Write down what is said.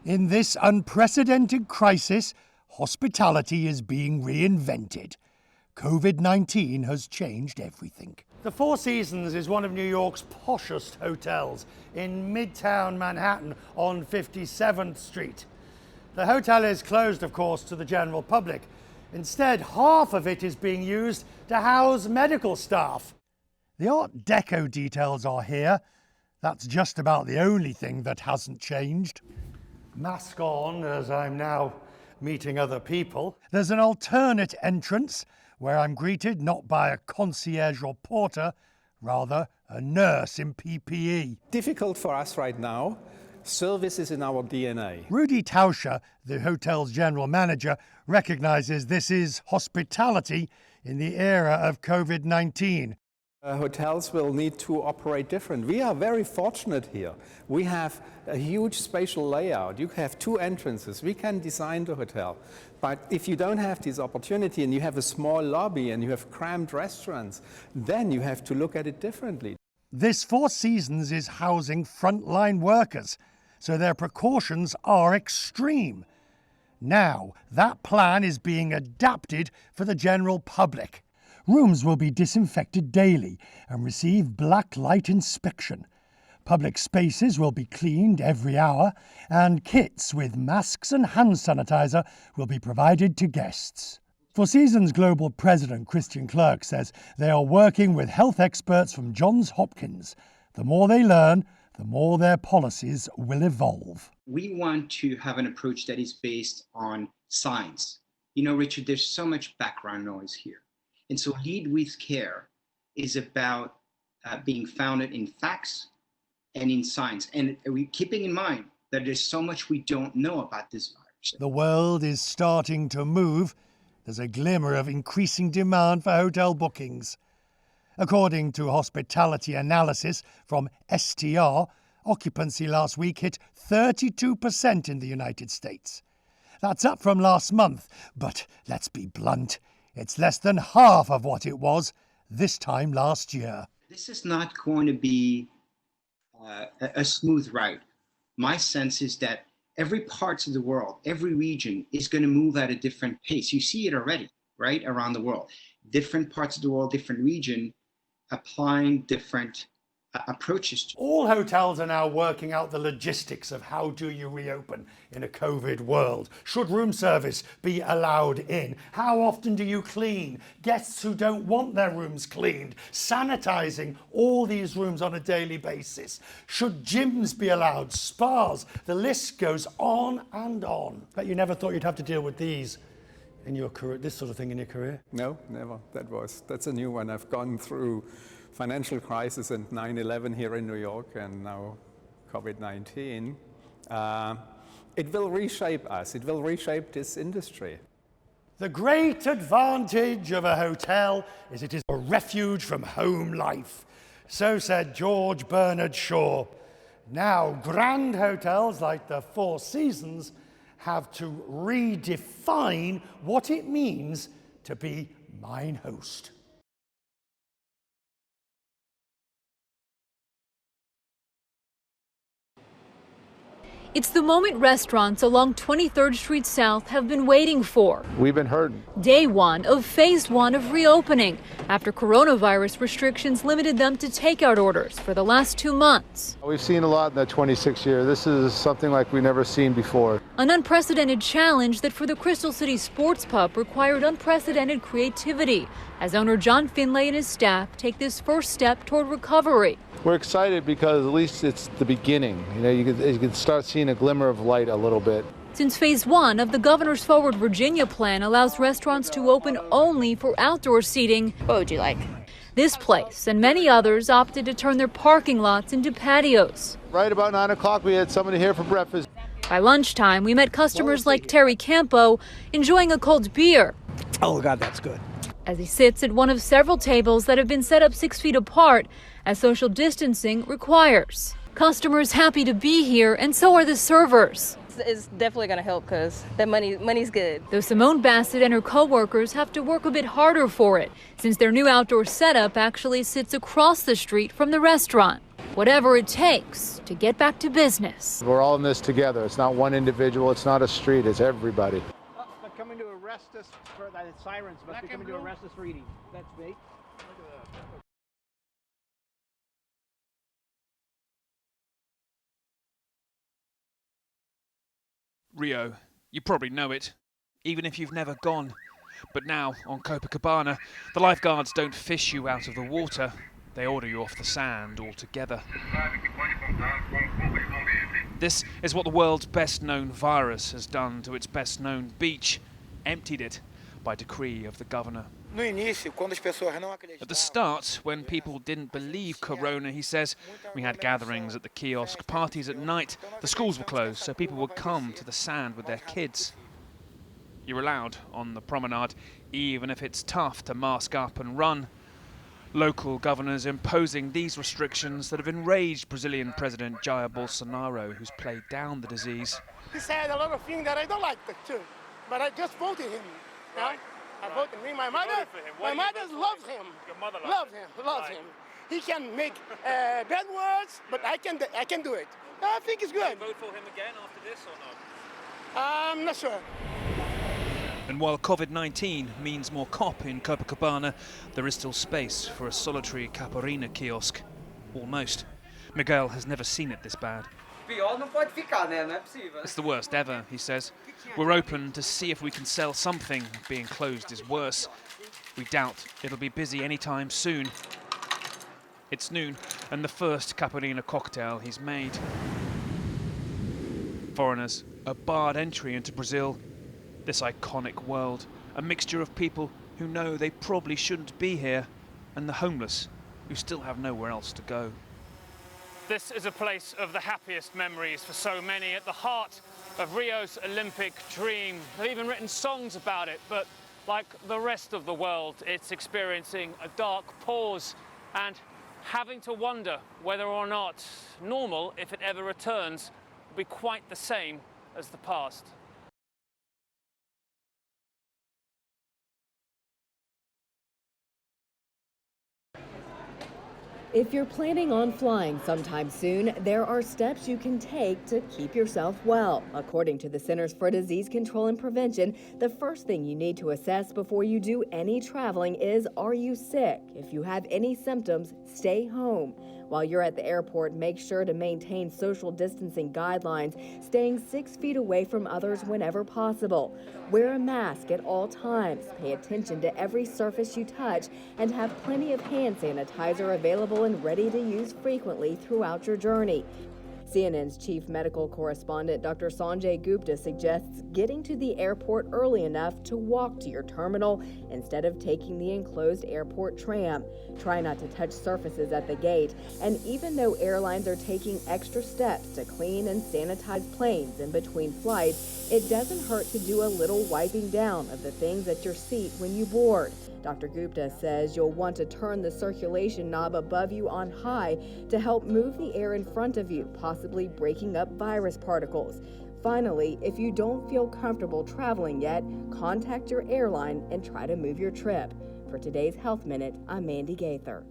In this unprecedented crisis, hospitality is being reinvented. COVID-19 has changed everything. The Four Seasons is one of New York's poshest hotels in Midtown Manhattan on 57th Street. The hotel is closed, of course, to the general public. Instead, half of it is being used to house medical staff. The Art Deco details are here. That's just about the only thing that hasn't changed. Mask on, as I'm now meeting other people. There's an alternate entrance where I'm greeted not by a concierge or porter, rather a nurse in PPE. Difficult for us right now. Service is in our DNA. Rudy Tauscher, the hotel's general manager, recognises this is hospitality in the era of COVID-19. Hotels will need to operate different. We are very fortunate here. We have a huge spatial layout. You have two entrances. We can design the hotel. But if you don't have this opportunity and you have a small lobby and you have cramped restaurants, then you have to look at it differently. This Four Seasons is housing frontline workers, so their precautions are extreme. Now, that plan is being adapted for the general public. Rooms will be disinfected daily and receive black light inspection. Public spaces will be cleaned every hour, and kits with masks and hand sanitizer will be provided to guests. Four Seasons Global President Christian Clerk says they are working with health experts from Johns Hopkins. The more they learn, the more their policies will evolve. We want to have an approach that is based on science. You know, Richard, there's so much background noise here. And so Lead with Care is about being founded in facts and in science. And we're keeping in mind that there's so much we don't know about this virus. The world is starting to move. There's a glimmer of increasing demand for hotel bookings. According to hospitality analysis from STR, occupancy last week hit 32% in the United States. That's up from last month, but let's be blunt. It's less than half of what it was this time last year. This is not going to be a smooth ride. My sense is that every part of the world, every region is going to move at a different pace. You see it already, right, around the world. Different parts of the world, different region, applying different approaches. All hotels are now working out the logistics of how do you reopen in a COVID world. Should room service be allowed in? How often do you clean? Guests who don't want their rooms cleaned, sanitizing all these rooms on a daily basis. Should gyms be allowed? Spas? The list goes on and on. But you never thought you'd have to deal with these in your career, this sort of thing in your career? No, never. That's a new one. I've gone through financial crisis and 9/11 here in New York, and now COVID-19. It will reshape us. It will reshape this industry. The great advantage of a hotel is it is a refuge from home life. So said George Bernard Shaw. Now, grand hotels like the Four Seasons have to redefine what it means to be mine host. It's the moment restaurants along 23rd Street South have been waiting for. We've been heard. Day one of phase one of reopening after coronavirus restrictions limited them to takeout orders for the last 2 months. We've seen a lot in the 26 years. This is something like we've never seen before. An unprecedented challenge that for the Crystal City Sports Pub required unprecedented creativity as owner John Finlay and his staff take this first step toward recovery. We're excited because at least it's the beginning. You know, you can start seeing a glimmer of light a little bit. Since phase one of the Governor's Forward Virginia plan allows restaurants to open only for outdoor seating. What would you like? This place and many others opted to turn their parking lots into patios. Right about 9 o'clock, we had somebody here for breakfast. By lunchtime, we met customers like Terry Campo enjoying a cold beer. Oh, God, that's good. As he sits at one of several tables that have been set up 6 feet apart as social distancing requires. Customers happy to be here, and so are the servers. It's definitely going to help because the money's good. Though Simone Bassett and her co-workers have to work a bit harder for it, since their new outdoor setup actually sits across the street from the restaurant. whatever it takes to get back to business. We're all in this together. It's not one individual, it's not a street, it's everybody. They're coming to arrest us for that. Sirens must be coming to arrest us for eating. That's me. Rio, you probably know it, even if you've never gone. But now, on Copacabana, the lifeguards don't fish you out of the water, they order you off the sand altogether. This is what the world's best-known virus has done to its best-known beach, emptied it by decree of the governor. At the start, when people didn't believe Corona, he says, we had gatherings at the kiosk, parties at night, the schools were closed, so people would come to the sand with their kids. You're allowed on the promenade, even if it's tough to mask up and run. Local governors imposing these restrictions that have enraged Brazilian President Jair Bolsonaro, who's played down the disease. He said a lot of things that I don't like too, but I just voted him. Right. I voted him. My mother loves him. Your mother loves him. He can make bad words, but I can do it. I think it's good. Vote for him again after this or not? I'm not sure. And while COVID-19 means more cop in Copacabana, there is still space for a solitary Caparina kiosk. Almost. Miguel has never seen it this bad. It's the worst ever, he says. We're open to see if we can sell something. Being closed is worse. We doubt it'll be busy anytime soon. It's noon, and the first Caparina cocktail he's made. Foreigners are barred entry into Brazil. This iconic world, a mixture of people who know they probably shouldn't be here, and the homeless who still have nowhere else to go. This is a place of the happiest memories for so many, at the heart of Rio's Olympic dream. They've even written songs about it, but like the rest of the world, it's experiencing a dark pause and having to wonder whether or not normal, if it ever returns, will be quite the same as the past. If you're planning on flying sometime soon, there are steps you can take to keep yourself well. According to the Centers for Disease Control and Prevention, the first thing you need to assess before you do any traveling is, are you sick? If you have any symptoms, stay home. While you're at the airport, make sure to maintain social distancing guidelines, staying 6 feet away from others whenever possible. Wear a mask at all times, pay attention to every surface you touch, and have plenty of hand sanitizer available and ready to use frequently throughout your journey. CNN's chief medical correspondent, Dr. Sanjay Gupta, suggests getting to the airport early enough to walk to your terminal instead of taking the enclosed airport tram. Try not to touch surfaces at the gate, and even though airlines are taking extra steps to clean and sanitize planes in between flights, it doesn't hurt to do a little wiping down of the things at your seat when you board. Dr. Gupta says you'll want to turn the circulation knob above you on high to help move the air in front of you, possibly breaking up virus particles. Finally, if you don't feel comfortable traveling yet, contact your airline and try to move your trip. For today's Health Minute, I'm Mandy Gaither.